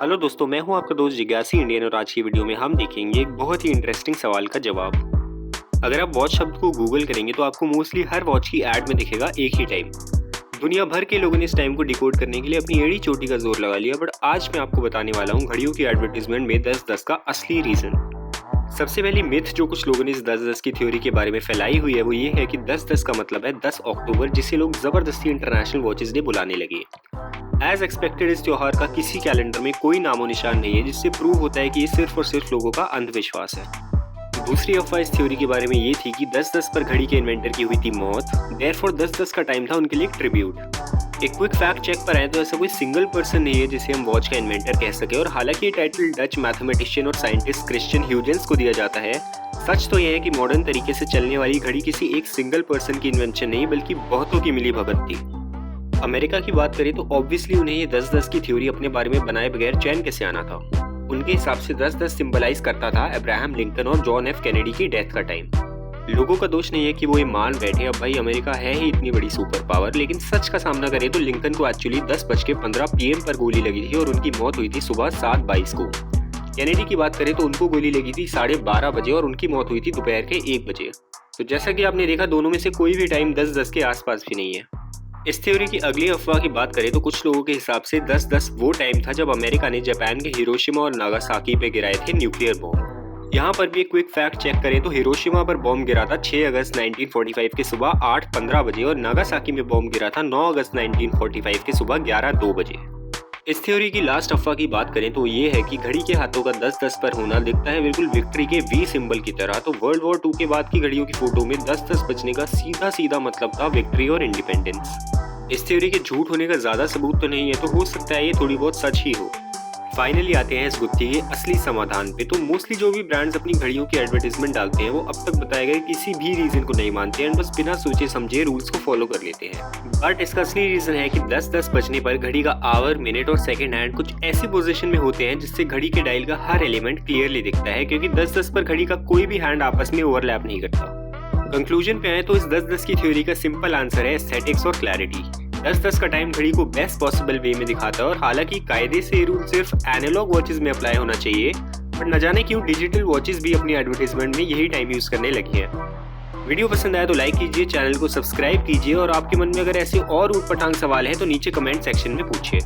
Hello दोस्तों, मैं हूं आपका दोस्त जिज्ञासी इंडियन और आज की वीडियो में हम देखेंगे एक बहुत ही इंटरेस्टिंग सवाल का जवाब। अगर आप वॉच शब्द को गूगल करेंगे तो आपको मोस्टली हर वॉच की ऐड में दिखेगा एक ही टाइम। दुनिया भर के लोगों ने इस टाइम को डिकोड करने के लिए अपनी एड़ी चोटी का जोर लगा लिया, बट आज मैं आपको बताने वाला हूँ घड़ियों की एडवर्टीजमेंट में 10-10 का असली रीजन। सबसे पहली मिथ जो कुछ लोगों ने इस 10-10 की थ्योरी के बारे में फैलाई हुई है वो ये है कि 10-10 का मतलब है 10 अक्टूबर, जिसे लोग जबरदस्ती इंटरनेशनल वॉचेस डे बुलाने लगे। एज एक्सपेक्टेड इस त्योहार का किसी कैलेंडर में कोई नामो निशान नहीं है, जिससे प्रूव होता है कि ये सिर्फ और सिर्फ लोगों का अंधविश्वास है। दूसरी अफवाह इस थ्योरी के बारे में ये थी कि 10-10 पर घड़ी के इन्वेंटर की हुई थी मौत, देयरफॉर 10-10 का टाइम था उनके लिए एक ट्रिब्यूट। एक क्विक फैक्ट चेक पर आए तो ऐसा कोई सिंगल पर्सन नहीं है जिसे हम वॉच का इन्वेंटर कह सके, और हालांकि ये टाइटल डच मैथमेटिशियन और साइंटिस्ट क्रिश्चियन ह्यूजेंस को दिया जाता है, सच तो यह है कि मॉडर्न तरीके से चलने वाली घड़ी किसी एक सिंगल पर्सन की इन्वेंशन नहीं बल्कि बहुतों की मिली भगत थी। अमेरिका की बात करें तो ऑब्वियसली उन्हें ये 10-10 की थ्योरी अपने बारे में बनाए बगैर चैन कैसे आना था। उनके हिसाब से 10-10 सिंबलाइज करता था अब्राहम लिंकन और जॉन एफ कैनेडी की डेथ का टाइम। लोगों का दोष नहीं है कि वो ये मान बैठे अब भाई अमेरिका है ही इतनी बड़ी सुपर पावर, लेकिन सच का सामना करें तो लिंकन को एक्चुअली 10:15 PM पर गोली लगी थी और उनकी मौत हुई थी सुबह 7:22 को। कैनेडी की बात करें तो उनको गोली लगी थी 12:30 बजे और उनकी मौत हुई थी दोपहर के 1 बजे। तो जैसा कि आपने देखा, दोनों में से कोई भी टाइम 10-10 के आसपास भी नहीं है। इस थ्योरी की अगली अफवाह की बात करें तो कुछ लोगों के हिसाब से 10-10 वो टाइम था जब अमेरिका ने जापान के हिरोशिमा और नागासाकी पे गिराए थे न्यूक्लियर बॉम्ब। यहाँ पर भी एक क्विक फैक्ट चेक करें तो हिरोशिमा पर बॉम्ब गिरा था 6 अगस्त 1945 के सुबह 8:15 बजे और नागासाकी में बॉम्ब गिरा था 9 अगस्त 1945 के सुबह 11:02 बजे। इस थ्योरी की लास्ट अफवाह की बात करें तो ये है कि घड़ी के हाथों का 10-10 पर होना दिखता है बिल्कुल विक्ट्री के वी सिंबल की तरह, तो वर्ल्ड वॉर 2 के बाद की घड़ियों की फोटो में 10-10 बजने का सीधा सीधा मतलब था विक्ट्री और इंडिपेंडेंस। इस थ्योरी के झूठ होने का ज्यादा सबूत तो नहीं है, तो हो सकता है ये थोड़ी बहुत सच ही हो। फाइनली आते हैं इस गुत्थी के असली समाधान पे। तो मोस्टली जो भी ब्रांड्स अपनी घड़ियों की एडवर्टाइजमेंट डालते हैं वो अब तक बताए गए किसी भी रीजन को नहीं मानते हैं, बस बिना सोचे समझे रूल्स को फॉलो कर लेते हैं। बट इसका असली रीजन है कि 10-10 बजने पर घड़ी का आवर, मिनट और सेकंड हैंड कुछ ऐसी पोजीशन में होते हैं जिससे घड़ी के डायल का हर एलिमेंट क्लियरली दिखता है, क्योंकि 10-10 पर घड़ी का कोई भी हैंड आपस में ओवरलैप नहीं करता। कंक्लूजन पे आए तो इस 10-10 की थ्योरी का सिंपल आंसर है एस्थेटिक्स और क्लैरिटी। 10-10 का टाइम घड़ी को बेस्ट पॉसिबल वे में दिखाता है, और हालांकि कायदे से ये रूल सिर्फ एनालॉग वॉचेस में अप्लाई होना चाहिए, पर न जाने क्यों डिजिटल वॉचेस भी अपनी एडवर्टाइजमेंट में यही टाइम यूज करने लगी हैं। वीडियो पसंद आया तो लाइक कीजिए, चैनल को सब्सक्राइब कीजिए, और आपके मन में अगर ऐसे और ऊटपटांग सवाल है तो नीचे कमेंट सेक्शन में पूछिए।